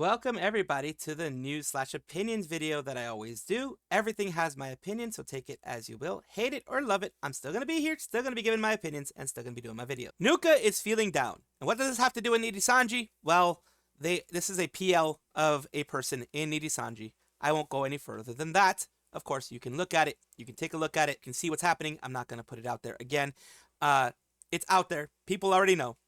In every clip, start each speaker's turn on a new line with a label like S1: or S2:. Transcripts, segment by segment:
S1: Welcome everybody to the news/opinions video that I always do. Everything has my opinion, so take it as you will. Hate it or love it, I'm still gonna be here, still gonna be giving my opinions, and still gonna be doing my video. Nuka is feeling down. And what does this have to do with nijisanji? Well, this is a PL of a person in nijisanji. I won't go any further than that. Of course, you can look at it, you can take a look at it, you can see what's happening. I'm not gonna put it out there again. It's out there, people already know.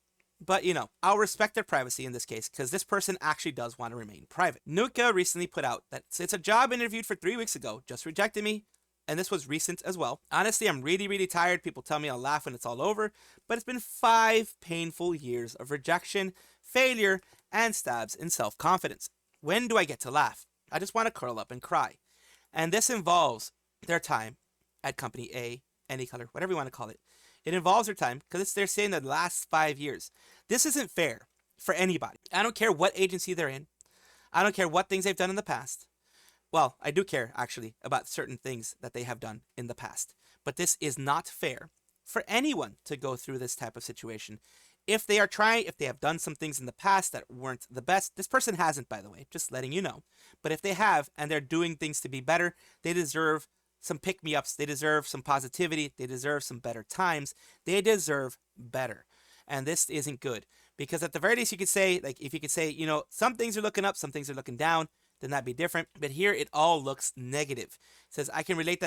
S1: But, you know, I'll respect their privacy in this case, because this person actually does want to remain private. Nuka recently put out that it's a job interviewed for 3 weeks ago, just rejected me, and this was recent as well. Honestly, I'm really tired. People tell me I'll laugh when it's all over, but it's been 5 painful years of rejection, failure, and stabs in self-confidence. When do I get to laugh? I just want to curl up and cry. And this involves their time at company A, any color, whatever you want to call it. It involves their time because they're saying the last 5 years. This isn't fair for anybody. I don't care what agency they're in. I don't care what things they've done in the past. Well, I do care, actually, about certain things that they have done in the past. But this is not fair for anyone to go through this type of situation. If they have done some things in the past that weren't the best, this person hasn't, by the way, just letting you know. But if they have, and they're doing things to be better, they deserve some pick-me-ups, they deserve some positivity, they deserve some better times, they deserve better. And this isn't good, because at the very least you could say, like, if you could say, you know, some things are looking up, some things are looking down, then that'd be different. But here it all looks negative. It says, I can relate to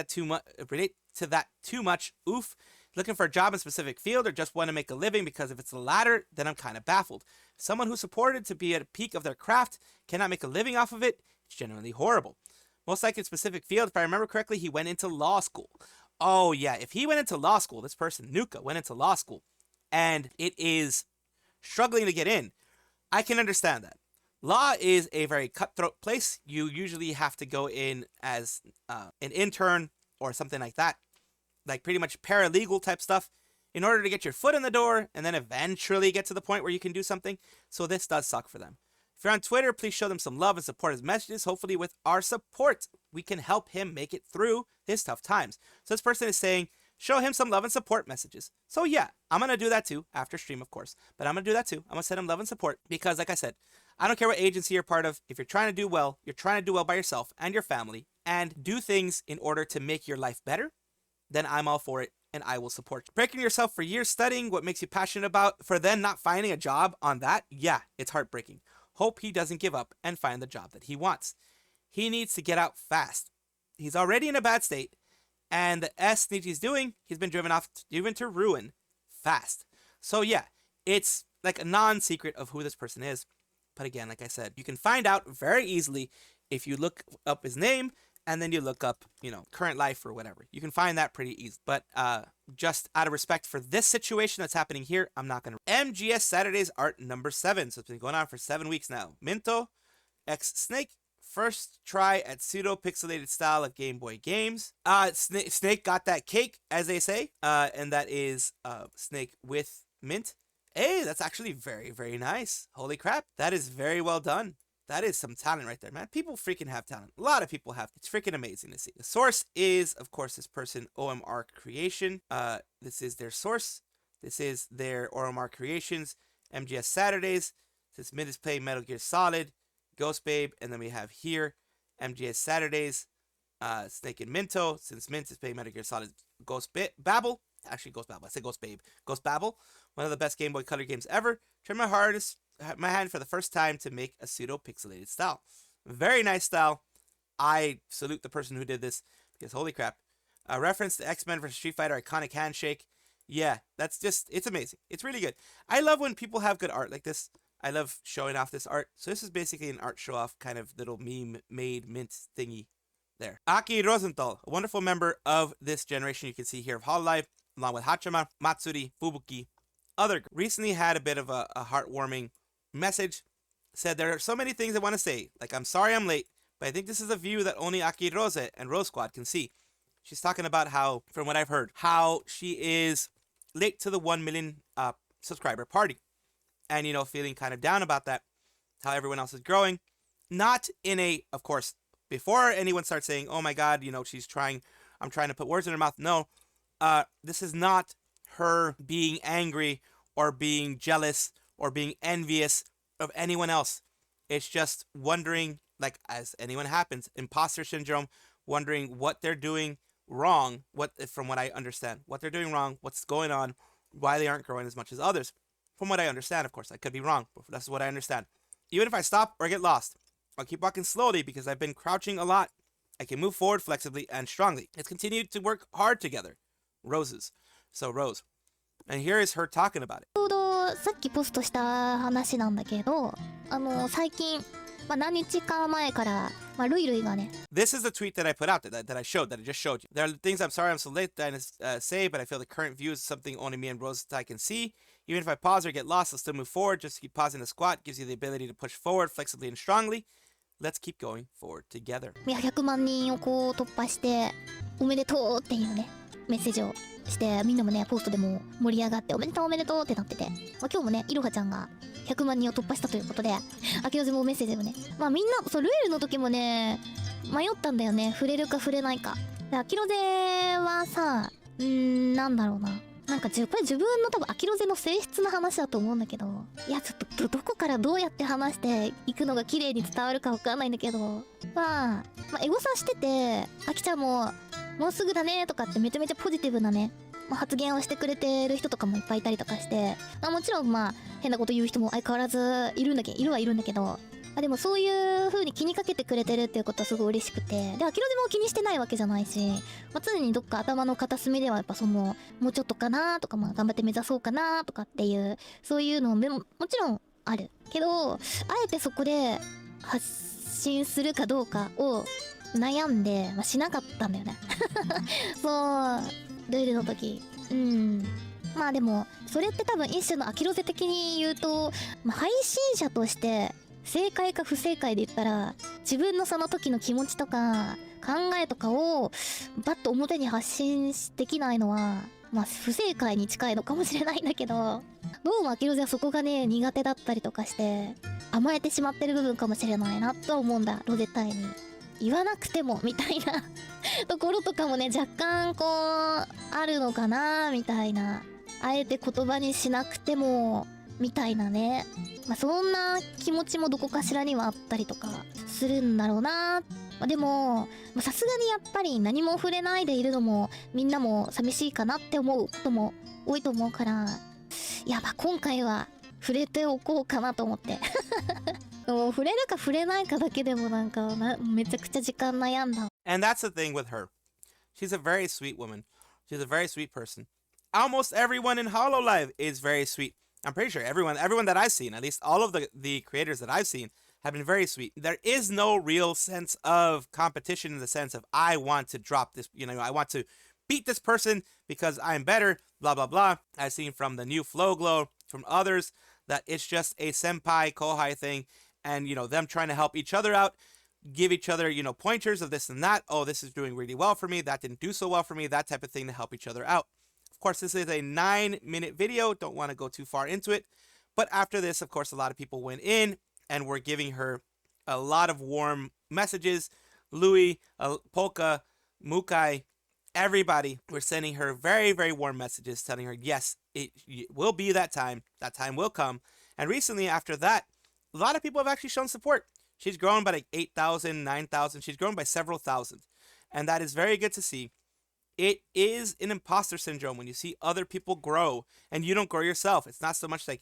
S1: that too much. Oof. Looking for a job in a specific field or just want to make a living, because if it's the latter, then I'm kind of baffled. Someone who's supported to be at a peak of their craft cannot make a living off of it. It's genuinely horrible. Most likely in specific field. If I remember correctly, he went into law school. Oh yeah, if he went into law school, this person, Nuka, went into law school, and it is struggling to get in, I can understand that. Law is a very cutthroat place. You usually have to go in as an intern or something like that, like pretty much paralegal type stuff, in order to get your foot in the door and then eventually get to the point where you can do something. So this does suck for them. If you're on Twitter, please show them some love and support his messages. Hopefully with our support, we can help him make it through his tough times. So this person is saying, show him some love and support messages. So yeah, I'm going to do that too, after stream of course. But I'm going to do that too. I'm going to send him love and support because, like I said, I don't care what agency you're part of. If you're trying to do well, you're trying to do well by yourself and your family and do things in order to make your life better, then I'm all for it and I will support you. Breaking yourself for years studying what makes you passionate about, for then not finding a job on that, yeah, it's heartbreaking. Hope he doesn't give up and find the job that he wants. He needs to get out fast. He's already in a bad state, and the S Niji's doing, he's been driven to ruin fast. So yeah, it's like a non-secret of who this person is. But again, like I said, you can find out very easily if you look up his name and then you look up, you know, current life or whatever. You can find that pretty easy. But just out of respect for this situation that's happening here, I'm not going to. MGS Saturday's art number 7. So it's been going on for 7 weeks now. Minto x Snake. First try at pseudo-pixelated style of Game Boy games. Snake got that cake, as they say. And that is Snake with Mint. Hey, that's actually very nice. Holy crap. That is very well done. That is some talent right there, man. People freaking have talent. A lot of people have. It's freaking amazing to see. The source is, of course, this person, OMR Creation. This is their source. This is their OMR Creations. MGS Saturdays. Since Mint is playing Metal Gear Solid, Ghost Babe, and then we have here MGS Saturdays, Snake and Minto. Since Mint is playing Metal Gear Solid, Babel. Actually, Ghost Babel. I said Ghost Babe. Ghost Babel. One of the best Game Boy Color games ever. Try my hardest. My hand for the first time to make a pseudo-pixelated style. Very nice style. I salute the person who did this because holy crap. A reference to X-Men vs. Street Fighter iconic handshake. Yeah, that's just, it's amazing. It's really good. I love when people have good art like this. I love showing off this art. So this is basically an art show-off kind of little meme Maid Mint thingy there. Aki Rosenthal, a wonderful member of this generation you can see here of Hololive, along with Hachima, Matsuri, Fubuki, other. Recently had a bit of a heartwarming message. Said there are so many things I want to say, like I'm sorry I'm late, but I think this is a view that only Aki Rose and Rose Squad can see. She's talking about how, from what I've heard, how she is late to the 1 million subscriber party, and you know, feeling kind of down about that, how everyone else is growing. Not in a, of course, before anyone starts saying, oh my god, you know, I'm trying to put words in her mouth. No, this is not her being angry or being jealous or being envious of anyone else. It's just wondering, like, as anyone happens, imposter syndrome, wondering what they're doing wrong, from what I understand, what they're doing wrong, what's going on, why they aren't growing as much as others. From what I understand, of course, I could be wrong, but that's what I understand. Even if I stop or get lost, I'll keep walking slowly because I've been crouching a lot. I can move forward flexibly and strongly. Let's continue to work hard together. Roses. So Rose. And here is her talking about it.
S2: ちょうどさっきポストした話なんだけど、最近、何日か前から、ルイルイがね。
S1: This is the tweet that I put out that I just showed you. There are things I'm sorry I'm so late that I say, but I feel the current view is something only me and Rosenthal can see. Even if I pause or get lost, I'll still move forward. Just keep pausing the squat gives you the ability to push forward flexibly and strongly. Let's keep going forward together.
S2: いや、100万人をこう突破して、おめでとうっていうね、メッセージをして、みんなもね、ポストでも盛り上がって、おめでとうおめでとうってなってて、今日もね、いろはちゃんが100万人を突破したということで、あきろぜもメッセージをね、みんな、そう、ルエルの時もね、迷ったんだよね、触れるか触れないか。で、あきろぜはさ、なんだろうな。なんかこれ自分の多分アキロゼの性質の話だと思うんだけど、いやちょっとどこからどうやって話していくのが綺麗に伝わるかわかんないんだけど、エゴサしてて、あきちゃんももうすぐだねとかってめちゃめちゃポジティブなね、発言をしてくれてる人とかもいっぱいいたりとかして、もちろん変なこと言う人も相変わらずいるんだけど、でもそういう風に気にかけてくれてるっていうことはすごい嬉しくて、で、アキロゼも気にしてないわけじゃないし、常にどっか頭の片隅ではやっぱもうちょっとかなとか、頑張って目指そうかなとかっていう、そういうのももちろんあるけど、あえてそこで発信するかどうかを悩んで、しなかったんだよね。そう、ルールの時。でも、それって多分一種のアキロゼ的に言うと、配信者として、正解か不正解で言ったら、自分のその時の気持ちとか考えとかをバッと表に発信できないのは不正解に近いのかもしれないんだけど、どうもアキロゼはそこがね苦手だったりとかして甘えてしまってる部分かもしれないなと思うんだ。ロゼ隊に言わなくてもみたいなところとかもね若干こうあるのかなみたいな、あえて言葉にしなくてもみたいなね、そんな気持ちもどこかしらにはあったりとかするんだろうな。でもさすがにやっぱり何も触れないでいるのもみんなも寂しいかなって思うことも多いと思うから、いや今回は触れておこうかなと思ってもう触れるか触れないかだけでもなんかめちゃくちゃ時間悩んだ。
S1: And that's the thing with her. She's a very sweet woman. She's a very sweet person. Almost everyone in Hololive is very sweet. I'm pretty sure everyone that I've seen, at least all of the creators that I've seen, have been very sweet. There is no real sense of competition in the sense of I want to drop this, I want to beat this person because I'm better, blah, blah, blah. I've seen from the new Flow Glow, from others, that it's just a senpai, kohai thing, and, them trying to help each other out, give each other, pointers of this and that. Oh, this is doing really well for me. That didn't do so well for me. That type of thing to help each other out. Of course, this is a 9-minute video. Don't want to go too far into it. But after this, of course, a lot of people went in and were giving her a lot of warm messages. Louis, Polka, Mukai, everybody were sending her very, very warm messages, telling her, yes, it will be that time. That time will come. And recently, after that, a lot of people have actually shown support. She's grown by like 8,000, 9,000. She's grown by several thousand. And that is very good to see. It is an imposter syndrome when you see other people grow and you don't grow yourself. It's not so much like,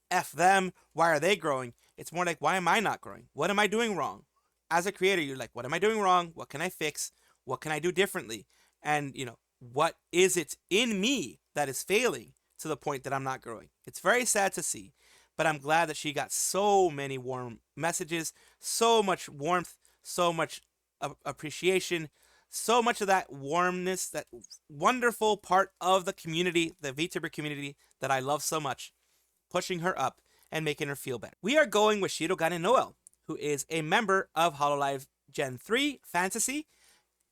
S1: F them, why are they growing? It's more like, why am I not growing? What am I doing wrong? As a creator, you're like, what am I doing wrong? What can I fix? What can I do differently? And, what is it in me that is failing to the point that I'm not growing? It's very sad to see, but I'm glad that she got so many warm messages, so much warmth, so much appreciation, so much of that warmness, that wonderful part of the community, the VTuber community that I love so much, pushing her up and making her feel better. We are going with Shirogane Noel, who is a member of Hololive Gen 3 Fantasy,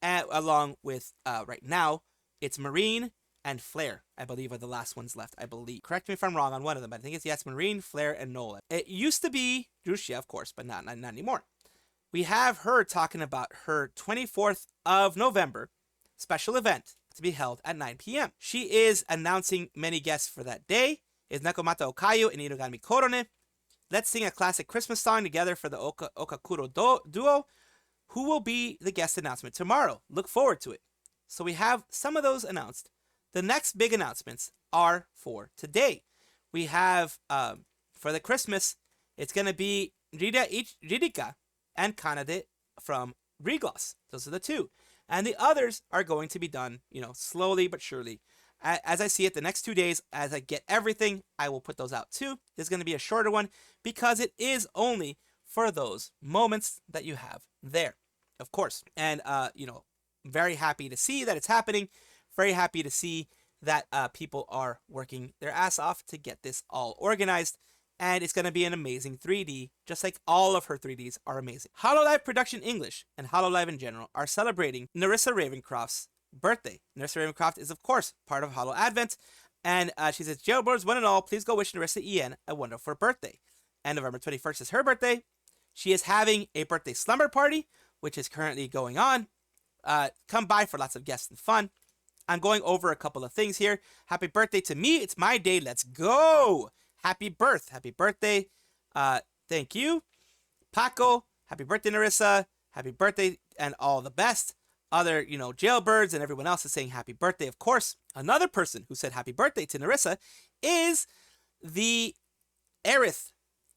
S1: along with, right now, it's Marine and Flare, I believe, are the last ones left, I believe. Correct me if I'm wrong on one of them, but I think it's, yes, Marine, Flare, and Noel. It used to be Jushia, of course, but not anymore. We have her talking about her 24th of November special event to be held at 9 p.m. She is announcing many guests for that day. Is Nakomata Okayu and Inogami Korone. let's sing a classic Christmas song together for the Okakuro duo. Who will be the guest announcement tomorrow? Look forward to it. So we have some of those announced. The next big announcements are for today. We have, for the Christmas, it's going to be Ririka and Kanade from Regloss. Those are the two. And the others are going to be done, slowly but surely. As I see it, the next 2 days, as I get everything, I will put those out too. This is going to be a shorter one because it is only for those moments that you have there, of course. And, very happy to see that it's happening. Very happy to see that people are working their ass off to get this all organized. And it's going to be an amazing 3D, just like all of her 3Ds are amazing. Hololive Production English and Hololive in general are celebrating Nerissa Ravencroft's birthday. Nerissa Ravencroft is, of course, part of Holo Advent. And she says, Jailbirds, one and all, please go wish Nerissa EN a wonderful birthday. And November 21st is her birthday. She is having a birthday slumber party, which is currently going on. Come by for lots of guests and fun. I'm going over a couple of things here. Happy birthday to me. It's my day. Let's go. Happy birthday. Thank you. Paco, happy birthday, Nerissa. Happy birthday and all the best. Other, jailbirds and everyone else is saying happy birthday, of course. Another person who said happy birthday to Nerissa is the Aerith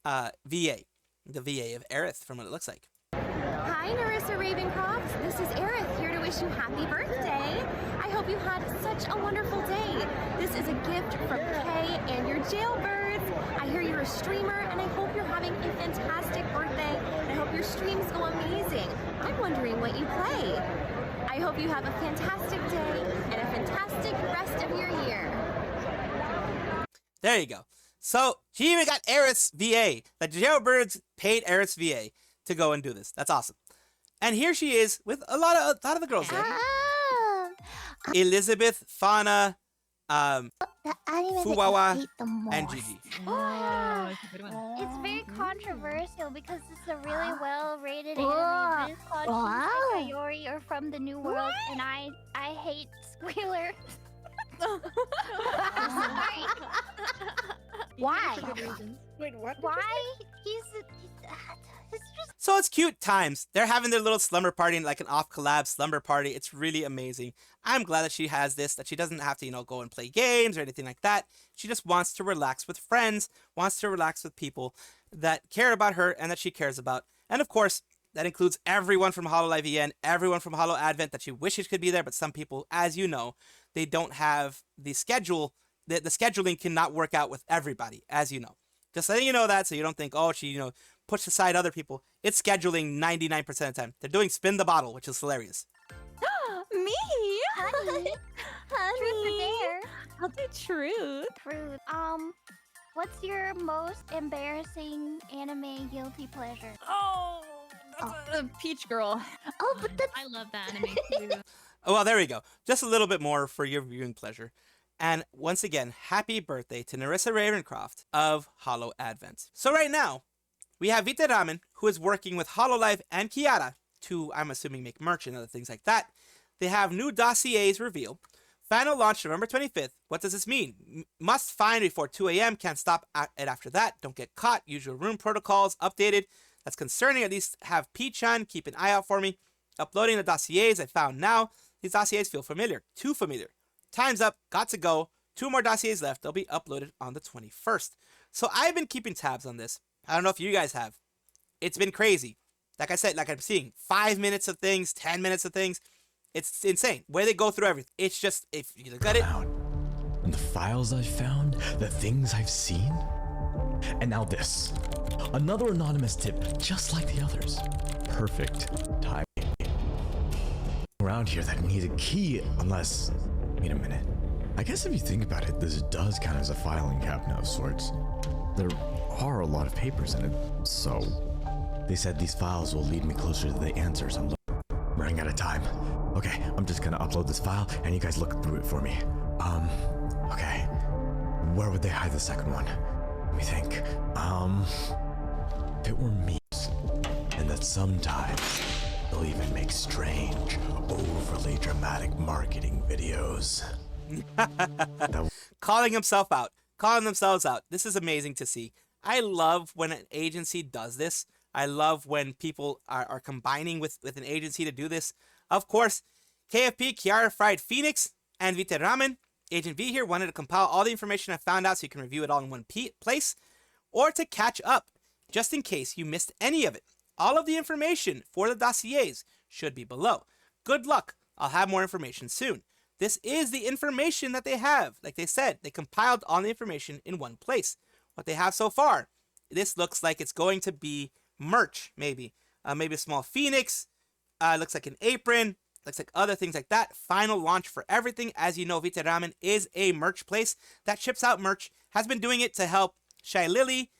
S1: VA. The VA of Aerith, from what it looks like.
S3: Hi, Nerissa Ravencroft. This is Aerith here to wish you happy birthday. I hope you had such a wonderful day. This is a gift from Kay and your jailbirds. I hear you're a streamer, and I hope you're having a fantastic birthday. And I hope your streams go amazing. I'm wondering what you play. I hope you have a fantastic day and a fantastic rest of your year.
S1: There you go. So she even got Aerith's VA. The jailbirds paid Aerith's VA to go and do this. That's awesome. And here she is with a lot of the girls there. Elizabeth, Fauna, Fuwawa, and Gigi.
S4: Oh,
S5: It's very controversial because it's a really well-rated anime. It's called Shinsekai Yori or From the New World, and I hate Squirrel.
S2: Why?
S4: Wait, what?
S5: Why? It's just
S1: So it's cute times. They're having their little slumber party, like an off-collab slumber party. It's really amazing. I'm glad that she has this, that she doesn't have to, go and play games or anything like that. She just wants to relax with friends, wants to relax with people that care about her and that she cares about. And of course, that includes everyone from Hololive EN, everyone from Holo Advent that she wishes could be there, but some people, as you know, they don't have the schedule. The scheduling cannot work out with everybody, as you know. Just letting you know that so you don't think, oh, she, pushed aside other people. It's scheduling 99% of the time. They're doing Spin the Bottle, which is hilarious.
S4: Me?
S5: honey. Truth or dare?
S4: I'll do truth.
S5: Truth. What's your most embarrassing anime guilty pleasure?
S4: Oh, that's a Peach Girl.
S2: Oh, but that's
S4: I love that anime too.
S1: Oh, well, there we go. Just a little bit more for your viewing pleasure. And once again, happy birthday to Nerissa Ravencroft of Holo Advent. So right now, we have Vite Ramen, who is working with Hololive and Kiara to, I'm assuming, make merch and other things like that. They have new dossiers revealed. Final launch November 25th. What does this mean? Must find before 2 a.m. Can't stop it after that. Don't get caught. Usual room protocols updated. That's concerning. At least have P-chan keep an eye out for me. Uploading the dossiers I found now. These dossiers feel familiar. Too familiar. Time's up. Got to go. 2 more dossiers left. They'll be uploaded on the 21st. So I've been keeping tabs on this. I don't know if you guys have. It's been crazy. Like I said, like I'm seeing 5 minutes of things, 10 minutes of things. It's insane. Where they go through everything. It's just, if you look at it.
S6: And the files I've found, the things I've seen. And now this. Another anonymous tip, just like the others. Perfect timing. Around here that needs a key, unless... Wait a minute. I guess if you think about it, this does count as a filing cabinet of sorts. There are a lot of papers in it, so... They said these files will lead me closer to the answers I'm running out of time. Okay, I'm just gonna upload this file, and you guys look through it for me. Okay. Where would they hide the second one? Let me think. If it were memes, and that sometimes they'll even make strange, overly dramatic marketing videos.
S1: Calling himself out. Calling themselves out. This is amazing to see. I love when an agency does this. I love when people are combining with an agency to do this. Of course, KFP, Kiara Fried Phoenix, and Vite Ramen. Agent V here wanted to compile all the information I found out so you can review it all in one place, or to catch up, just in case you missed any of it. All of the information for the dossiers should be below. Good luck. I'll have more information soon. This is the information that they have. Like they said, they compiled all the information in one place. What they have so far, this looks like it's going to be merch, maybe. Maybe a small phoenix. Looks like an apron. Looks like other things like that. Final launch for everything. As you know, Vite Ramen is a merch place that ships out merch. Has been doing it to help Shy Lily,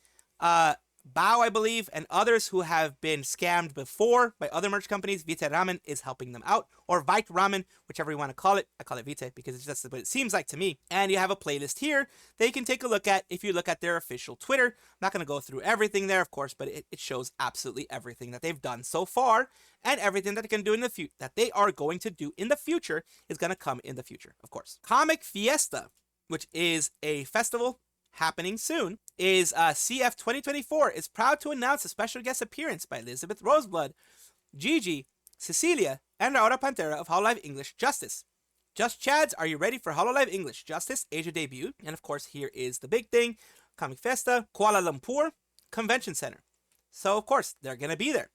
S1: Bao, I believe, and others who have been scammed before by other merch companies. Vite Ramen is helping them out, or Vite Ramen, whichever you want to call it. I call it Vite because it's just what it seems like to me. And you have a playlist here that you can take a look at if you look at their official Twitter. I'm not going to go through everything there, of course, but it shows absolutely everything that they've done so far, and everything that they can do in the future, that they are going to do in the future, is going to come in the future, of course. Comic Fiesta, which is a festival happening soon, is CF 2024, is proud to announce a special guest appearance by Elizabeth Roseblood, Gigi, Cecilia, and Laura Pantera of Hololive English Justice. Just Chads, are you ready for Hololive English Justice Asia debut? And of course, here is the big thing, Comic Fiesta, Kuala Lumpur Convention Center. So of course, they're going to be there.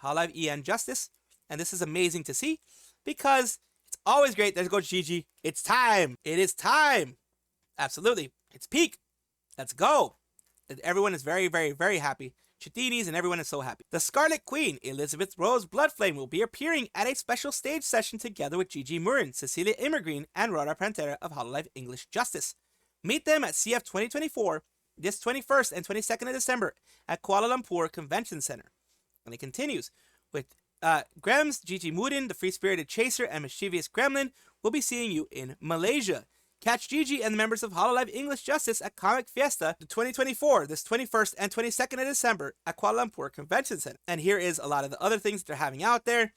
S1: Hololive EN Justice, and this is amazing to see, because it's always great. There goes Gigi. It's time. It is time. Absolutely. It's peak. Let's go. Everyone is very, very, very happy. Chitinis and everyone is so happy. The Scarlet Queen, Elizabeth Rose Bloodflame, will be appearing at a special stage session together with Gigi Murin, Cecilia Immergreen, and Rara Pantera of Hololive English Justice. Meet them at CF 2024, this 21st and 22nd of December at Kuala Lumpur Convention Center. And it continues with Grems, Gigi Murin, the free-spirited chaser, and mischievous gremlin will be seeing you in Malaysia. Catch Gigi and the members of Hololive English Justice at Comic Fiesta 2024, this 21st and 22nd of December at Kuala Lumpur Convention Center. And here is a lot of the other things that they're having out there.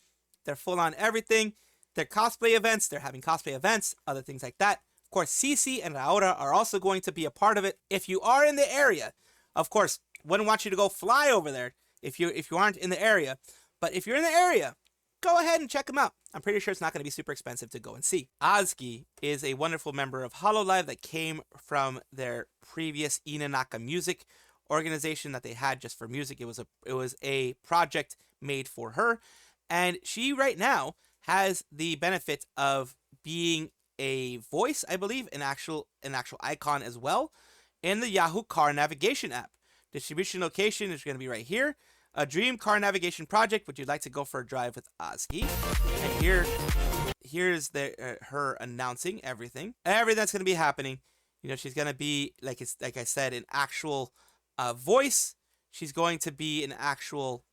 S1: They're full on everything. They're cosplay events. They're having cosplay events, other things like that. Of course, Cici and Raora are also going to be a part of it. If you are in the area, of course, wouldn't want you to go fly over there if you aren't in the area. But if you're in the area, go ahead and check them out. I'm pretty sure it's not going to be super expensive to go and see. AZKi is a wonderful member of Hololive that came from their previous Inanaka Music organization that they had just for music. It was a project made for her, and she right now has the benefit of being a voice, I believe, an actual icon as well in the Yahoo car navigation app. Distribution location is going to be right here. A dream car navigation project. Would you like to go for a drive with AZKi? And here's her announcing everything that's going to be happening. You know, she's going to be like I said, an actual voice. She's going to be an actual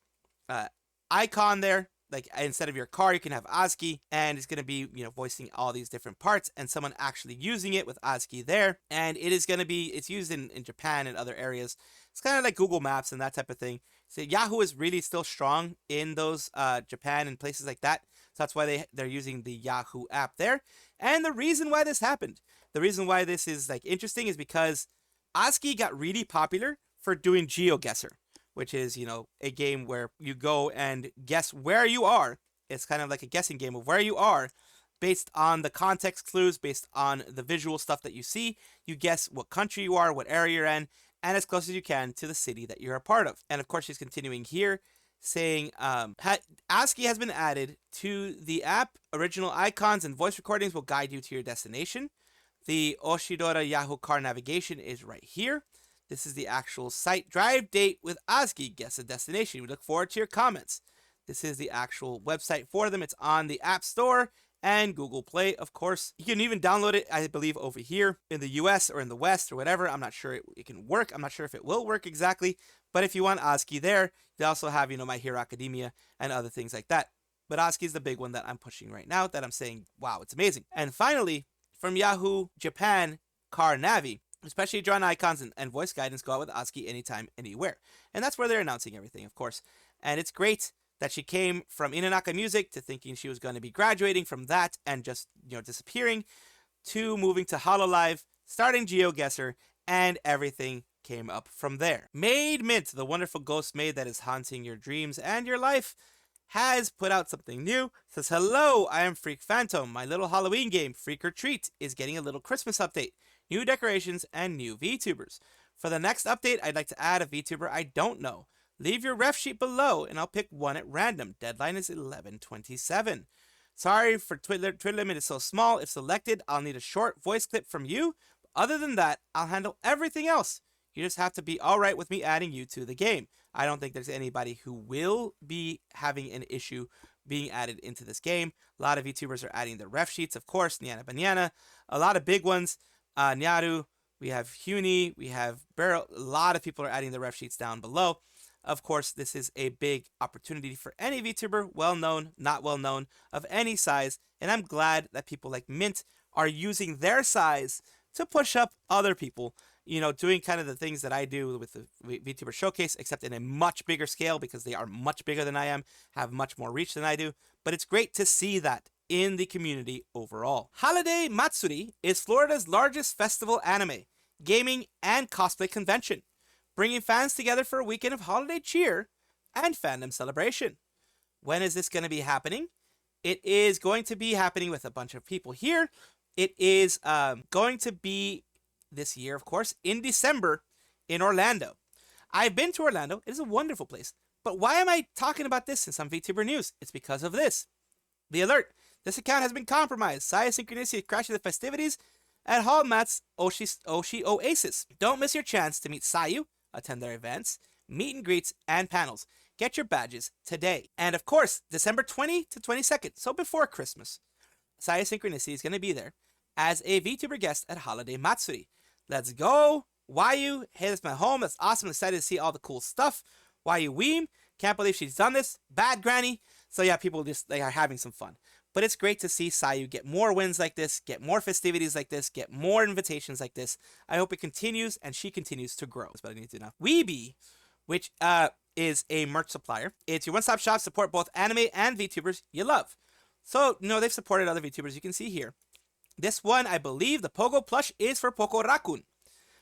S1: icon there. Like, instead of your car, you can have AZKi, and it's going to be, you know, voicing all these different parts, and someone actually using it with AZKi there. And it is going to be, it's used in Japan and other areas. It's kind of like Google Maps and that type of thing. So Yahoo is really still strong in those Japan and places like that. So that's why they're using the Yahoo app there. And the reason why this happened, the reason why this is like interesting, is because AZKi got really popular for doing GeoGuesser, which is, you know, a game where you go and guess where you are. It's kind of like a guessing game of where you are based on the context clues, based on the visual stuff that you see. You guess what country you are, what area you're in, and as close as you can to the city that you're a part of. And of course, she's continuing here saying, AZKi has been added to the app. Original icons and voice recordings will guide you to your destination. The Oshidora Yahoo car navigation is right here. This is the actual site. Drive date with AZKi. Guess the destination. We look forward to your comments. This is the actual website for them. It's on the App Store and Google Play, of course. You can even download it, I believe, over here in the US or in the West or whatever. I'm not sure it can work. I'm not sure if it will work exactly. But if you want AZKi there, they also have, you know, My Hero Academia and other things like that. But AZKi is the big one that I'm pushing right now, that I'm saying, wow, it's amazing. And finally, from Yahoo Japan Car Navi, especially drawn icons and voice guidance, go out with AZKi anytime, anywhere. And that's where they're announcing everything, of course. And it's great that she came from Inanaka Music to thinking she was going to be graduating from that and just, you know, disappearing, to moving to Hololive, starting GeoGuesser, and everything came up from there. Maid Mint, the wonderful ghost maid that is haunting your dreams and your life, has put out something new. Says, hello, I am Freak Phantom. My little Halloween game, Freak or Treat, is getting a little Christmas update. New decorations and new VTubers. For the next update, I'd like to add a VTuber I don't know. Leave your ref sheet below and I'll pick one at random. Deadline is 11/27. Sorry for Twitter limit is so small. If selected, I'll need a short voice clip from you. Other than that, I'll handle everything else. You just have to be alright with me adding you to the game. I don't think there's anybody who will be having an issue being added into this game. A lot of VTubers are adding their ref sheets, of course. Nyana Banyana. A lot of big ones. Nyaru. We have Huni. We have Barrel. A lot of people are adding their ref sheets down below. Of course, this is a big opportunity for any VTuber, well-known, not well-known, of any size. And I'm glad that people like Mint are using their size to push up other people. You know, doing kind of the things that I do with the VTuber Showcase, except in a much bigger scale because they are much bigger than I am, have much more reach than I do. But it's great to see that in the community overall. Holiday Matsurin is Florida's largest festival anime, gaming, and cosplay convention, bringing fans together for a weekend of holiday cheer and fandom celebration. When is this going to be happening? It is going to be happening with a bunch of people here. It is going to be this year, of course, in December in Orlando. I've been to Orlando. It is a wonderful place. But why am I talking about this in some VTuber news? It's because of this. The alert. This account has been compromised. Sayu Synchronicity is crashing the festivities at Hall Mats Oshi Oasis. Don't miss your chance to meet Sayu, attend their events, meet and greets, and panels. Get your badges today. And of course, December 20 to 22nd, so before Christmas, Sayu Synchronicity is going to be there as a VTuber guest at Holiday Matsurin. Let's go. Wayu, hey, that's my home. That's awesome. Excited to see all the cool stuff. Wayu Weem, can't believe she's done this. Bad Granny. So yeah, people just, they are having some fun. But it's great to see Sayu get more wins like this, get more festivities like this, get more invitations like this. I hope it continues and she continues to grow. That's what I need to know. Weebe, which is a merch supplier. It's your one-stop shop, support both anime and VTubers you love. So, you know, they've supported other VTubers you can see here. This one, I believe, the Pogo plush is for Poko Rakun.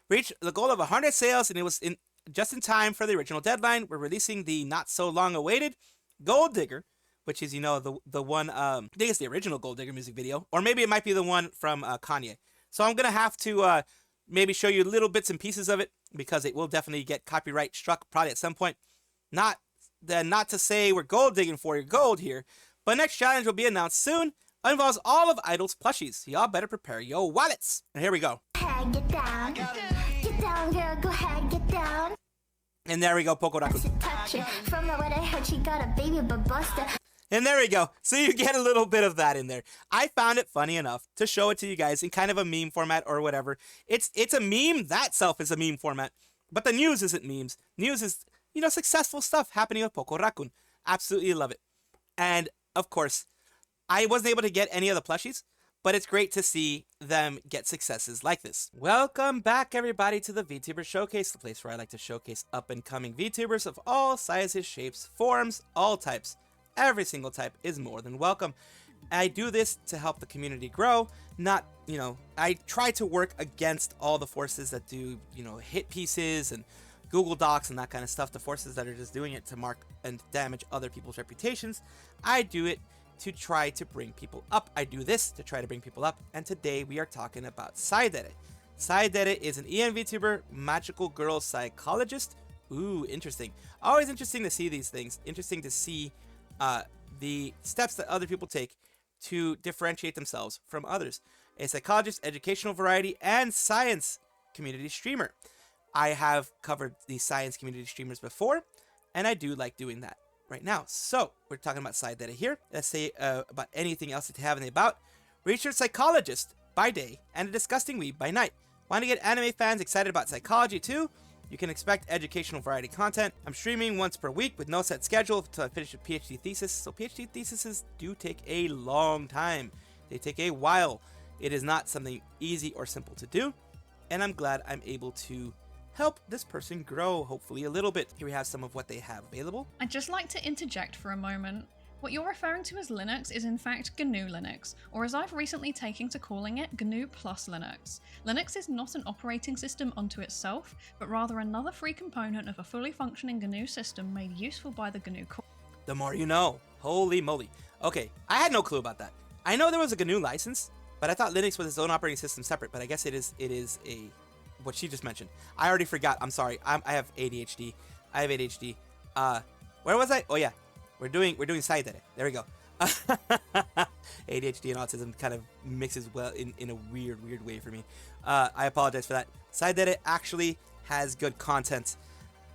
S1: Reached the goal of 100 sales, and it was just in time for the original deadline. We're releasing the not-so-long-awaited Gold Digger, which is, you know, the one, I think it's the original Gold Digger music video. Or maybe it might be the one from Kanye. So I'm going to have to maybe show you little bits and pieces of it, because it will definitely get copyright struck probably at some point. Not to say we're gold digging for your gold here, but next challenge will be announced soon. Involves all of Idol's plushies. So y'all better prepare your wallets. And here we go.
S5: Get down. Get down, girl. Go ahead, get down.
S1: And there we go, Poko Rakun.
S5: Touch it. From what I heard, she got a baby, but buster.
S1: And there we go. So you get a little bit of that in there. I found it funny enough to show it to you guys in kind of a meme format or whatever. It's a meme. That self is a meme format. But the news isn't memes. News is, you know, successful stuff happening with Poko Rakun. Absolutely love it. And, of course, I wasn't able to get any of the plushies, but it's great to see them get successes like this. Welcome back, everybody, to the VTuber Showcase, the place where I like to showcase up-and-coming VTubers of all sizes, shapes, forms, all types. Every single type is more than welcome. I do this to help the community grow, not, you know, I try to work against all the forces that do, you know, hit pieces and Google Docs and that kind of stuff, the forces that are just doing it to mark and damage other people's reputations. I do it to try to bring people up. I do this to try to bring people up, and today we are talking about Psydere. Psydere is an EN VTuber, magical girl psychologist. Ooh, interesting. Always interesting to see these things. Interesting to see the steps that other people take to differentiate themselves from others. A psychologist, educational variety, and science community streamer. I have covered the science community streamers before, and I do like doing that right now. So we're talking about Psydere here. Let's say about anything else that you have in the about. Research psychologist by day and a disgusting weeb by night. Want to get anime fans excited about psychology too? You can expect educational variety content. I'm streaming once per week with no set schedule until I finish a PhD thesis. So PhD theses do take a long time. They take a while. It is not something easy or simple to do. And I'm glad I'm able to help this person grow, hopefully a little bit. Here we have some of what they have available.
S4: I'd just like to interject for a moment.
S7: What you're referring to as Linux is in fact GNU Linux, or as I've recently taken to calling it, GNU plus Linux. Linux is not an operating system unto itself, but rather another free component of a fully functioning GNU system made useful by the GNU core.
S1: The more you know. Holy moly. Okay, I had no clue about that. I know there was a GNU license, but I thought Linux was its own operating system separate, but I guess it is a what she just mentioned. I already forgot. I'm sorry. I have ADHD. I have ADHD. Where was I? Oh yeah. We're doing Psydere. There we go. ADHD and autism kind of mixes well in a weird way for me. I apologize for that. Psydere actually has good content.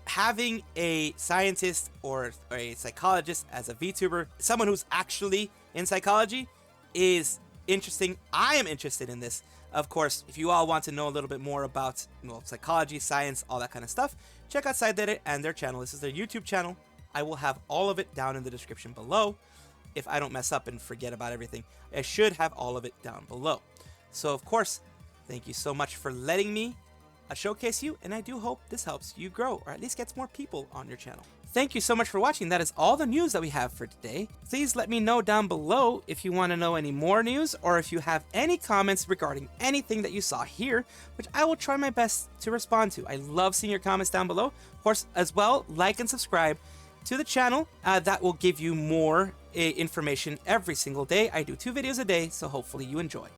S1: Having a scientist or a psychologist as a VTuber, someone who's actually in psychology, is interesting. I am interested in this. Of course, if you all want to know a little bit more about psychology, science, all that kind of stuff, check out Psydere and their channel. This is their YouTube channel. I will have all of it down in the description below. If I don't mess up and forget about everything, I should have all of it down below. So of course, thank you so much for letting me showcase you, and I do hope this helps you grow, or at least gets more people on your channel. Thank you so much for watching. That is all the news that we have for today. Please let me know down below if you want to know any more news, or if you have any comments regarding anything that you saw here, which I will try my best to respond to. I love seeing your comments down below. Of course, as well, like and subscribe to the channel. That will give you more information every single day. I do 2 videos a day, so hopefully you enjoy.